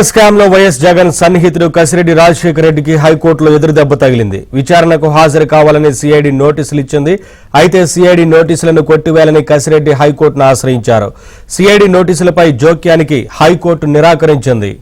Scam లో YS Jagan సన్నిహితుడు కసిరెడ్డి రాజశేఖర రెడ్డికి హైకోర్టులో ఎదురుదెబ్బ తగిలింది. విచారణకు హాజరు కావాలని సిఐడి నోటీసులు ఇచ్చింది. అయితే సిఐడి నోటీసులను కొట్టివేయాలని కసిరెడ్డి హైకోర్టును ఆశ్రయించారు. సిఐడి నోటీసులపై జోక్యానికి హైకోర్టు నిరాకరించింది.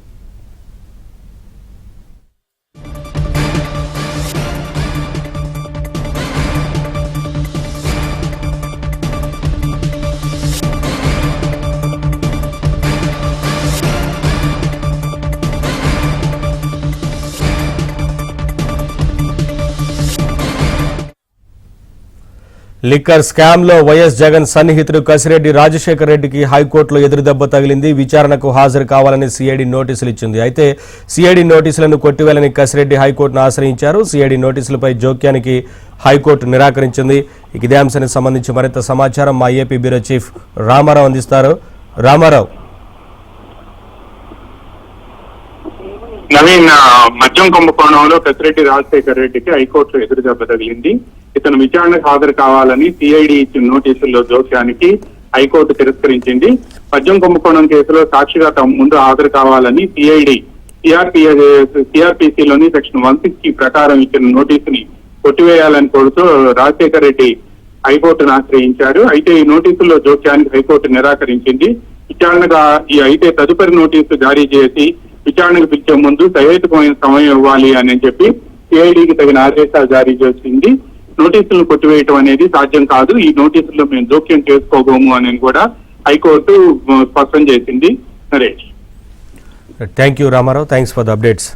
లిక్కర్ స్కామ్ లో వైఎస్ జగన్ సన్నిహితుడు కసిరెడ్డి రాజశేఖర రెడ్డికి హైకోర్టులో ఎదురుదెబ్బ తగిలింది. విచారణకు హాజరు కావాలని సిఐడి నోటీసులు ఇచ్చింది. అయితే సిఐడి నోటీసులను కొట్టివేయాలని కసిరెడ్డి హైకోర్టును ఆశ్రయించారు. సిఐడి నోటీసులపై జోక్యానికి హైకోర్టు నిరాకరించింది. ఇదే అంశానికి సంబంధించి మరింత సమాచారం మా ఏపీ బ్యూరో చీఫ్ రామారావు అందిస్తారు. రామారావు, నవీన్, మద్యం కుంభకోణంలో కసిరెడ్డి రాజశేఖర రెడ్డికి హైకోర్టులో ఎదురుదెబ్బ తగిలింది. ఇతను విచారణకు హాజరు కావాలని సిఐడి ఇచ్చిన నోటీసుల్లో జోక్యానికి హైకోర్టు తిరస్కరించింది. మద్యం కుంభకోణం కేసులో సాక్షిగా ముందు హాజరు కావాలని సిఐడి సిఆర్పిసిలోని సెక్షన్ 160 ప్రకారం ఇచ్చిన నోటీసుని కొట్టివేయాలని కోరుతూ రాజశేఖర రెడ్డి హైకోర్టును ఆశ్రయించారు. అయితే ఈ నోటీసుల్లో జోక్యానికి హైకోర్టు నిరాకరించింది. విచారణగా అయితే తదుపరి నోటీసు జారీ చేసి విచారణకు పిలిచే ముందు సహేతుకమైన సమయం ఇవ్వాలి అని చెప్పి సిఐడికి తగిన ఆదేశాలు జారీ చేసింది. నోటీసులను కొట్టివేయటం అనేది సాధ్యం కాదు, ఈ నోటీసుల్లో మేము జోక్యం చేసుకోబోము అని కూడా హైకోర్టు స్పష్టం చేసింది. Naresh, thank you Ramarao, thanks for the updates.